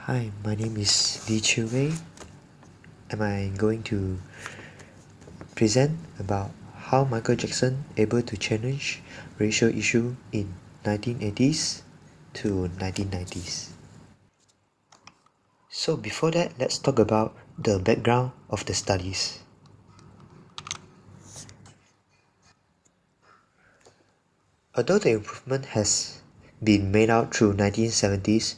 Hi, my name is Lee Chiu Wei, and I'm going to present about how Michael Jackson able to challenge racial issue in 1980s to 1990s. So before that, let's talk about the background of the studies. Although the improvement has been made out through 1970s,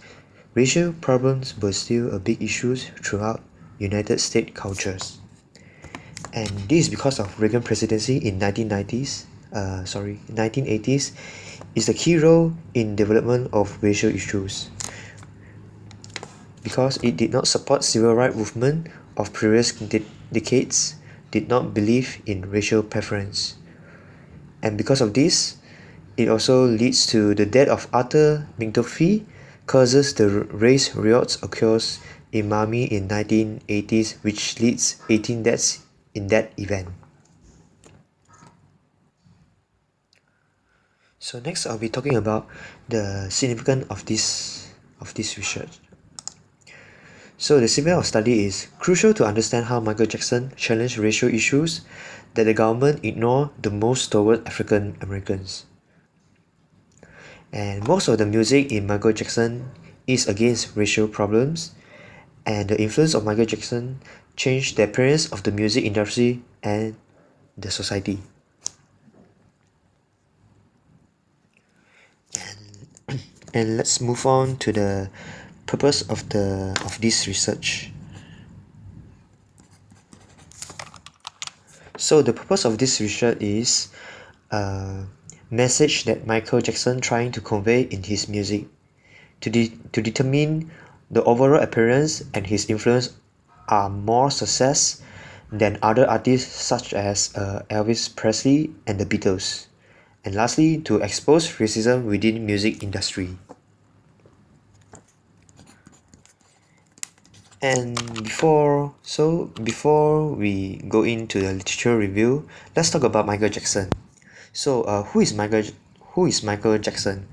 racial problems were still a big issue throughout United States cultures. And this is because of Reagan presidency in 1980s is the key role in development of racial issues. Because it did not support civil rights movement of previous decades, did not believe in racial preference. And because of this, it also leads to the death of Arthur McDuffie, causes the race riots occurs in Miami in 1980s, which leads 18 deaths in that event. So next I'll be talking about the significance of this research. So the significance of study is crucial to understand how Michael Jackson challenged racial issues that the government ignored the most toward African Americans. And most of the music in Michael Jackson is against racial problems, and the influence of Michael Jackson changed the appearance of the music industry and the society. And let's move on to the purpose of this research. So the purpose of this research is a message that Michael Jackson trying to convey in his music to determine the overall appearance and his influence are more success than other artists such as Elvis Presley and the Beatles. And lastly, to expose racism within music industry. And before we go into the literature review, let's talk about Michael Jackson. So who is Michael Jackson?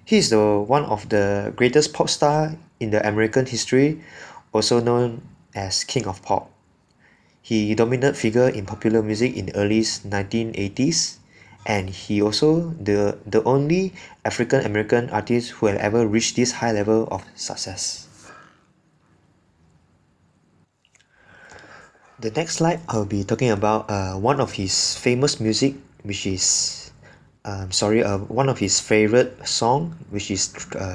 He is the one of the greatest pop star in the American history, also known as King of Pop. He dominant figure in popular music in the early 1980s, and he also the only African American artist who had ever reached this high level of success. The next slide I'll be talking about one of his famous music, which is one of his favorite song, which is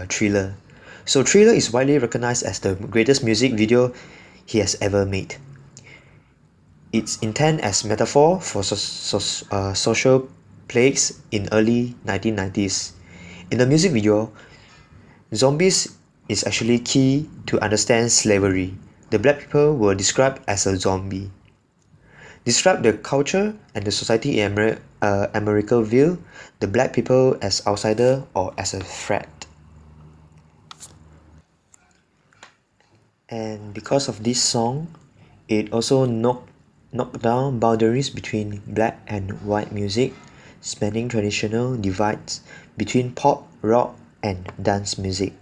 Thriller. So Thriller is widely recognized as the greatest music video he has ever made. It's intended as metaphor for social plagues in early 1990s. In the music video, zombies is actually key to understand slavery. The black people were described as a zombie. Describe the culture and the society in America view the black people as outsider or as a threat. And because of this song, it also knocked down boundaries between black and white music, spanning traditional divides between pop, rock, and dance music.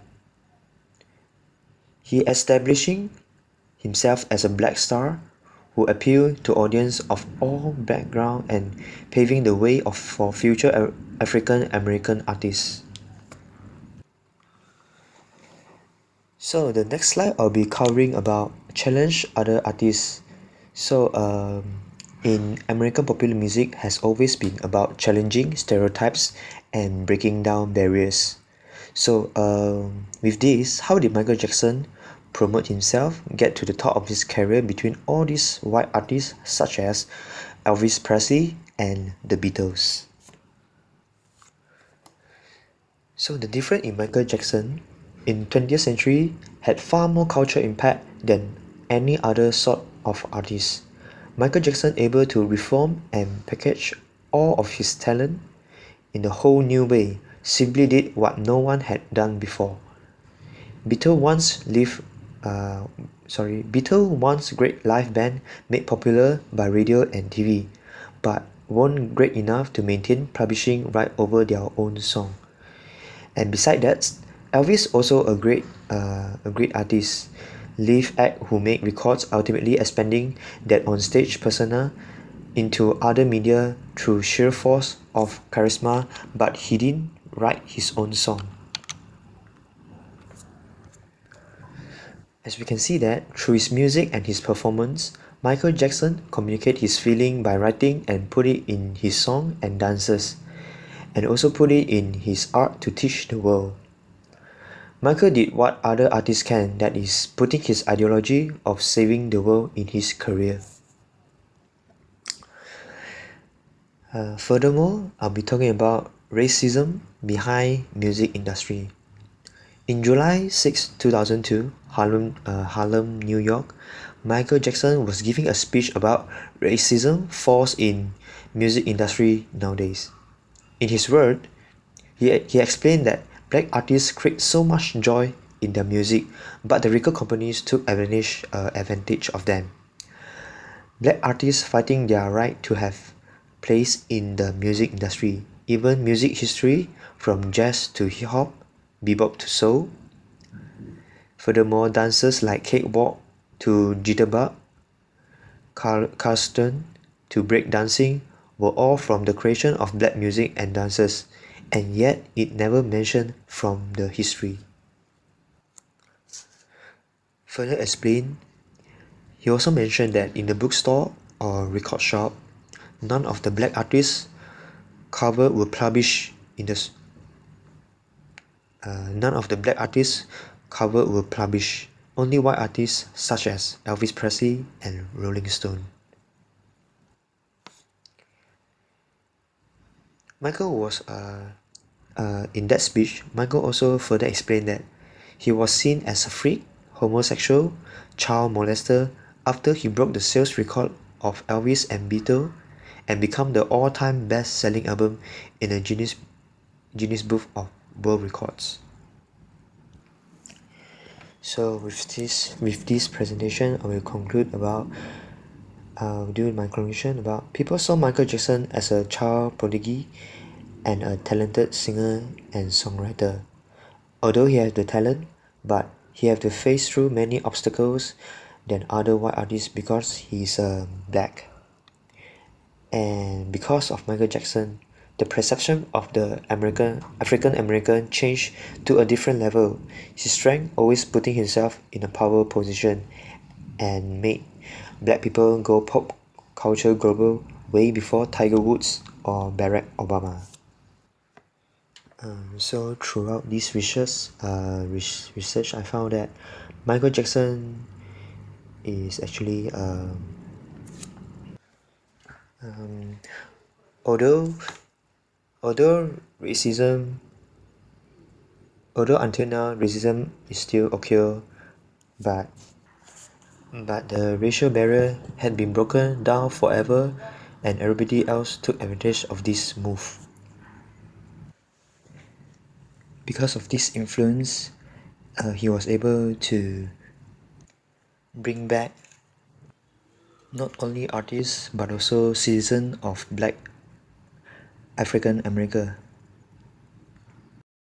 He establishing himself as a black star who appealed to audience of all backgrounds and paving the way for future African American artists. So the next slide I'll be covering about challenge other artists. So in American popular music has always been about challenging stereotypes and breaking down barriers. So with this, how did Michael Jackson promote himself, get to the top of his career between all these white artists such as Elvis Presley and the Beatles? So the difference in Michael Jackson in 20th century had far more cultural impact than any other sort of artist. Michael Jackson able to reform and package all of his talent in a whole new way, simply did what no one had done before. Beatles once great live band made popular by radio and TV, but weren't great enough to maintain publishing right over their own song. And beside that, Elvis also a great a great artist, live act who make records, ultimately expanding that on-stage persona into other media through sheer force of charisma, but he didn't write his own song. As we can see that, through his music and his performance, Michael Jackson communicated his feeling by writing and put it in his song and dances, and also put it in his art to teach the world. Michael did what other artists can, that is, putting his ideology of saving the world in his career. Furthermore, I'll be talking about racism behind music industry. In July 6, 2002, Harlem, New York, Michael Jackson was giving a speech about racism force in music industry nowadays. In his word, he explained that black artists create so much joy in their music, but the record companies took advantage of them. Black artists fighting their right to have place in the music industry, even music history from jazz to hip-hop, bebop to soul. Furthermore, dances like cakewalk to jitterbug, Charleston to breakdancing were all from the creation of black music and dances, and yet it never mentioned from the history. Further explained, he also mentioned that in the bookstore or record shop, none of the black artists' cover were published in the none of the black artists' cover were published. Only white artists such as Elvis Presley and Rolling Stone. Michael was in that speech. Michael also further explained that he was seen as a freak, homosexual, child molester after he broke the sales record of Elvis and Beatles and become the all-time best-selling album in the Guinness Book of World Records. So with this presentation, I will conclude about do my conclusion about people saw Michael Jackson as a child prodigy and a talented singer and songwriter. Although he has the talent, but he have to face through many obstacles than other white artists because he's black. And because of Michael Jackson, the perception of the African American changed to a different level. His strength, always putting himself in a power position, and made black people go pop culture global way before Tiger Woods or Barack Obama. So throughout this research, I found that Michael Jackson is actually although until now racism is still occur, but the racial barrier had been broken down forever, and everybody else took advantage of this move. Because of this influence, he was able to bring back not only artists but also citizens of black African America.